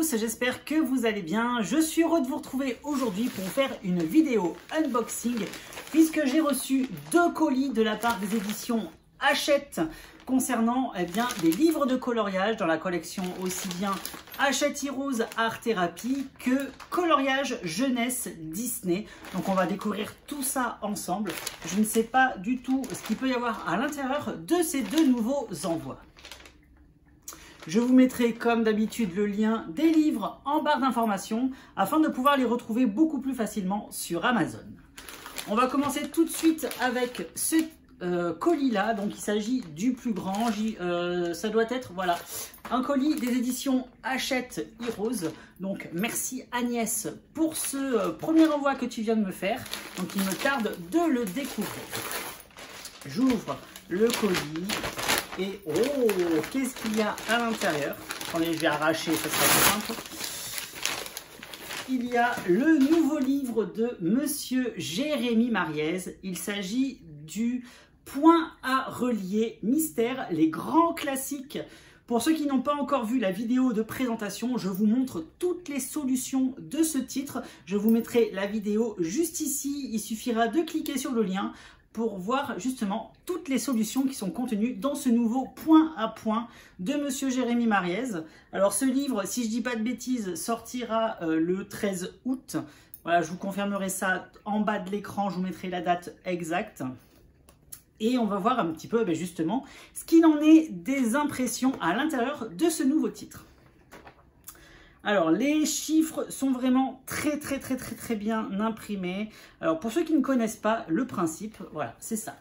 tous, j'espère que vous allez bien. Je suis heureux de vous retrouver aujourd'hui pour faire une vidéo unboxing puisque j'ai reçu 2 colis de la part des éditions Hachette concernant des livres de coloriage dans la collection aussi bien Hachette Heroes Art Therapy que coloriage jeunesse Disney. Donc on va découvrir tout ça ensemble. Je ne sais pas du tout ce qu'il peut y avoir à l'intérieur de ces 2 nouveaux envois. Je vous mettrai comme d'habitude le lien des livres en barre d'informations afin de pouvoir les retrouver beaucoup plus facilement sur Amazon. On va commencer tout de suite avec ce colis là. Donc il s'agit du plus grand. Ça doit être voilà, un colis des éditions Hachette Heroes. Donc merci Agnès pour ce premier envoi que tu viens de me faire. Donc il me tarde de le découvrir. J'ouvre le colis. Et oh, qu'est-ce qu'il y a à l'intérieur? Attendez, je vais arracher, ça sera plus simple. Il y a le nouveau livre de Monsieur Jérémy Mariez. Il s'agit du Point à relier mystère, les grands classiques. Pour ceux qui n'ont pas encore vu la vidéo de présentation, je vous montre toutes les solutions de ce titre. Je vous mettrai la vidéo juste ici. Il suffira de cliquer sur le lien pour voir justement toutes les solutions qui sont contenues dans ce nouveau point à point de Monsieur Jérémy Mariez. Alors ce livre, si je dis pas de bêtises, sortira le 13 août. Voilà, je vous confirmerai ça en bas de l'écran, je vous mettrai la date exacte. Et on va voir un petit peu justement ce qu'il en est des impressions à l'intérieur de ce nouveau titre. Alors, les chiffres sont vraiment très bien imprimés. Alors, pour ceux qui ne connaissent pas le principe, voilà, c'est ça.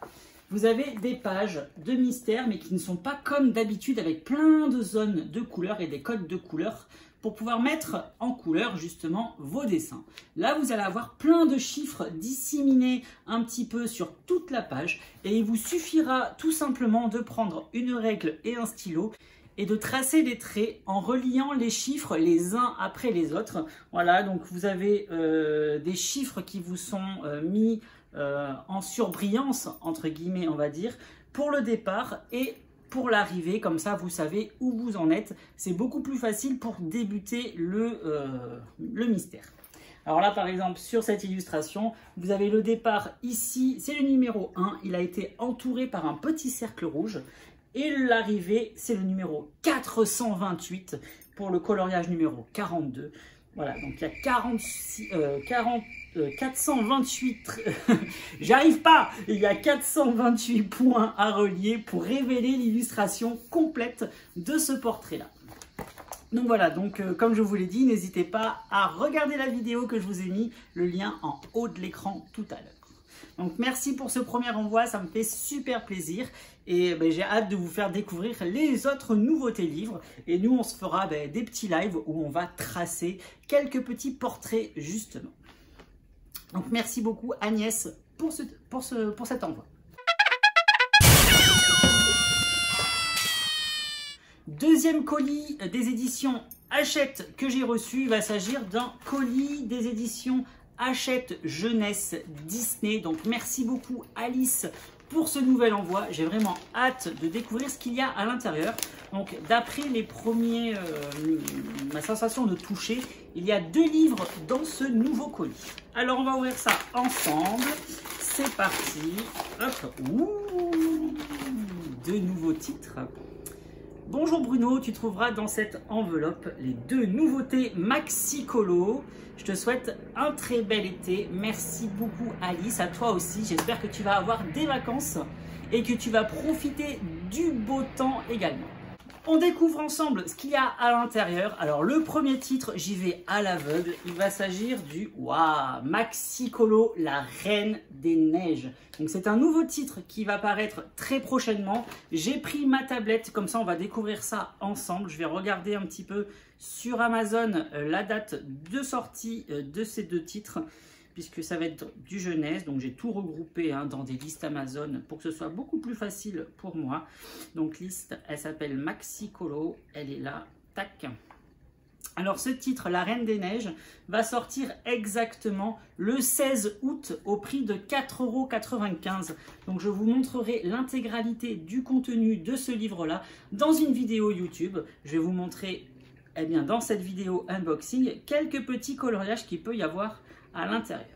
Vous avez des pages de mystère, mais qui ne sont pas comme d'habitude avec plein de zones de couleurs et des codes de couleurs pour pouvoir mettre en couleur justement vos dessins. Là, vous allez avoir plein de chiffres disséminés un petit peu sur toute la page et il vous suffira tout simplement de prendre une règle et un stylo et de tracer des traits en reliant les chiffres les uns après les autres. Voilà, donc vous avez des chiffres qui vous sont mis en surbrillance, entre guillemets, on va dire, pour le départ et pour l'arrivée. Comme ça, vous savez où vous en êtes. C'est beaucoup plus facile pour débuter le mystère. Alors là, par exemple, sur cette illustration, vous avez le départ ici, c'est le numéro 1. Il a été entouré par un petit cercle rouge. Et l'arrivée, c'est le numéro 428 pour le coloriage numéro 42. Voilà, donc il y a 428, j'arrive pas, il y a 428 points à relier pour révéler l'illustration complète de ce portrait-là. Donc voilà, donc comme je vous l'ai dit, n'hésitez pas à regarder la vidéo que je vous ai mis, le lien en haut de l'écran tout à l'heure. Donc merci pour ce premier envoi, ça me fait super plaisir et j'ai hâte de vous faire découvrir les autres nouveautés livres. Et nous on se fera des petits lives où on va tracer quelques petits portraits justement. Donc merci beaucoup Agnès pour cet envoi. Deuxième colis des éditions Hachette que j'ai reçu, il va s'agir d'un colis des éditions Hachette Jeunesse Disney. Donc merci beaucoup Alice pour ce nouvel envoi. J'ai vraiment hâte de découvrir ce qu'il y a à l'intérieur. Donc d'après les premiers, ma sensation de toucher, il y a 2 livres dans ce nouveau colis. Alors on va ouvrir ça ensemble. C'est parti. Hop. Ouh, 2 nouveaux titres. Bonjour Bruno, tu trouveras dans cette enveloppe les 2 nouveautés Maxi Colo. Je te souhaite un très bel été. Merci beaucoup Alice, à toi aussi. J'espère que tu vas avoir des vacances et que tu vas profiter du beau temps également. On découvre ensemble ce qu'il y a à l'intérieur. Alors le premier titre, j'y vais à l'aveugle. Il va s'agir du Maxi Colo, la Reine des Neiges. Donc c'est un nouveau titre qui va paraître très prochainement. J'ai pris ma tablette, comme ça on va découvrir ça ensemble. Je vais regarder un petit peu sur Amazon la date de sortie de ces 2 titres, puisque ça va être du jeunesse. Donc j'ai tout regroupé dans des listes Amazon pour que ce soit beaucoup plus facile pour moi. Donc liste, elle s'appelle Maxi Colo, elle est là, tac. Alors ce titre, La Reine des Neiges, va sortir exactement le 16 août au prix de 4,95 €. Donc je vous montrerai l'intégralité du contenu de ce livre-là dans une vidéo YouTube. Je vais vous montrer eh bien, dans cette vidéo unboxing, quelques petits coloriages qu'il peut y avoir à l'intérieur.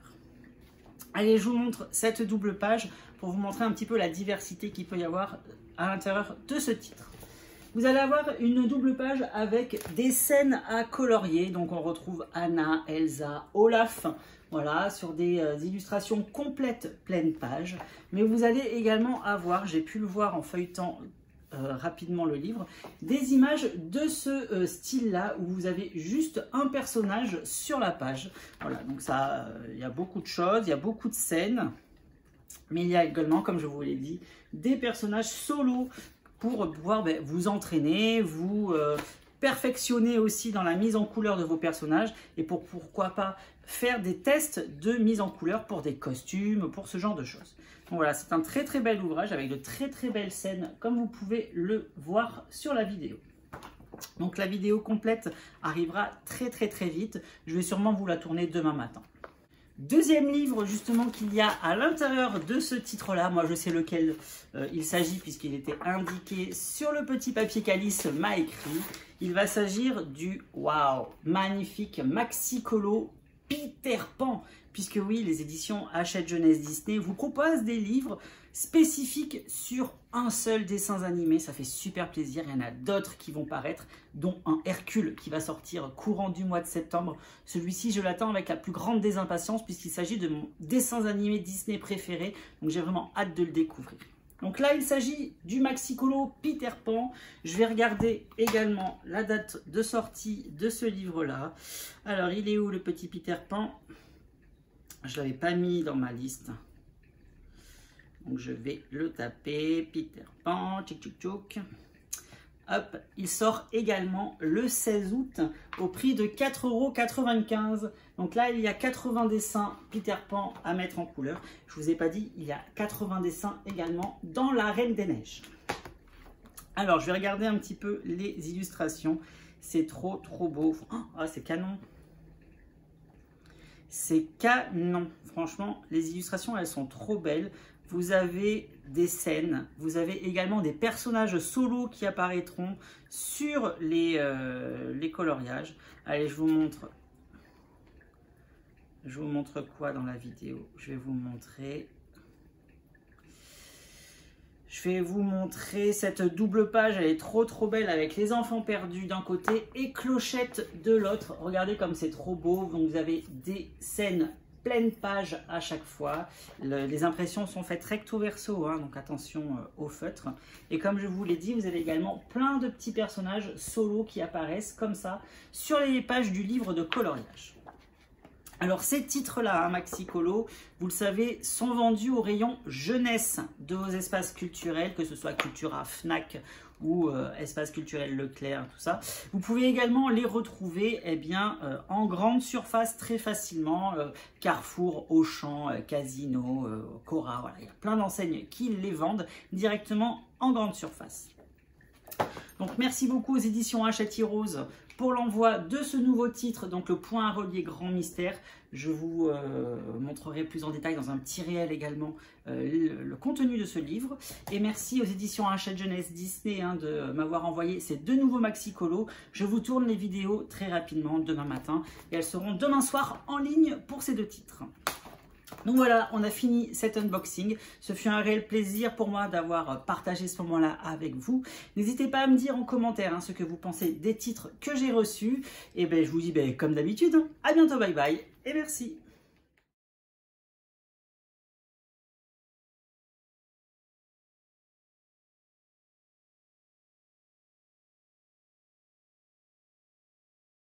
Allez, je vous montre cette double page pour vous montrer un petit peu la diversité qu'il peut y avoir à l'intérieur de ce titre. Vous allez avoir une double page avec des scènes à colorier. Donc on retrouve Anna, Elsa, Olaf, voilà, sur des illustrations complètes pleine page. Mais vous allez également avoir, j'ai pu le voir en feuilletant rapidement le livre, des images de ce style-là où vous avez juste un personnage sur la page. Voilà, donc ça, il y a beaucoup de choses, il y a beaucoup de scènes, mais il y a également, comme je vous l'ai dit, des personnages solo pour pouvoir vous entraîner, vous perfectionner aussi dans la mise en couleur de vos personnages et pourquoi pas faire des tests de mise en couleur pour des costumes, pour ce genre de choses. Donc voilà, c'est un très très bel ouvrage avec de très très belles scènes comme vous pouvez le voir sur la vidéo. Donc la vidéo complète arrivera très très très vite. Je vais sûrement vous la tourner demain matin. Deuxième livre justement qu'il y a à l'intérieur de ce titre-là, moi je sais lequel il s'agit puisqu'il était indiqué sur le petit papier qu'Alice m'a écrit. Il va s'agir du waouh, magnifique Maxi Colo Peter Pan, puisque oui, les éditions Hachette Jeunesse Disney vous proposent des livres spécifiques sur un seul dessin animé. Ça fait super plaisir. Il y en a d'autres qui vont paraître, dont un Hercule qui va sortir courant du mois de septembre. Celui-ci, je l'attends avec la plus grande des impatiences puisqu'il s'agit de mon dessin animé Disney préféré. Donc j'ai vraiment hâte de le découvrir. Donc là, il s'agit du Maxi Colo Peter Pan. Je vais regarder également la date de sortie de ce livre-là. Alors, il est où le petit Peter Pan? Je ne l'avais pas mis dans ma liste. Donc, je vais le taper. Peter Pan, tchouk tchouk tchouk. Hop, il sort également le 16 août au prix de 4,95 €. Donc là, il y a 80 dessins Peter Pan à mettre en couleur. Je ne vous ai pas dit, il y a 80 dessins également dans La Reine des Neiges. Alors, je vais regarder un petit peu les illustrations. C'est trop, trop beau. Ah, c'est canon. C'est canon. Franchement, les illustrations, elles sont trop belles. Vous avez des scènes, vous avez également des personnages solos qui apparaîtront sur les coloriages. Allez, je vous montre quoi dans la vidéo? Je vais vous montrer cette double page, elle est trop trop belle avec les enfants perdus d'un côté et Clochette de l'autre. Regardez comme c'est trop beau. Donc vous avez des scènes pleine page à chaque fois. Les impressions sont faites recto verso, hein, donc attention au feutre. Et comme je vous l'ai dit, vous avez également plein de petits personnages solos qui apparaissent comme ça sur les pages du livre de coloriage. Alors ces titres-là, hein, Maxi Colo, vous le savez, sont vendus au rayon jeunesse de vos espaces culturels, que ce soit Cultura, Fnac ou espace culturel Leclerc, tout ça. Vous pouvez également les retrouver en grande surface très facilement, Carrefour, Auchan, Casino, Cora, voilà, il y a plein d'enseignes qui les vendent directement en grande surface. Donc merci beaucoup aux éditions Hachette Heroes pour l'envoi de ce nouveau titre, donc le point à relier Grand Mystère. Je vous montrerai plus en détail dans un petit réel également le contenu de ce livre. Et merci aux éditions Hachette Jeunesse Disney de m'avoir envoyé ces deux nouveaux Maxi Colo. Je vous tourne les vidéos très rapidement demain matin et elles seront demain soir en ligne pour ces deux titres. Donc voilà, on a fini cet unboxing. Ce fut un réel plaisir pour moi d'avoir partagé ce moment-là avec vous. N'hésitez pas à me dire en commentaire ce que vous pensez des titres que j'ai reçus. Et je vous dis comme d'habitude, à bientôt, bye bye et merci.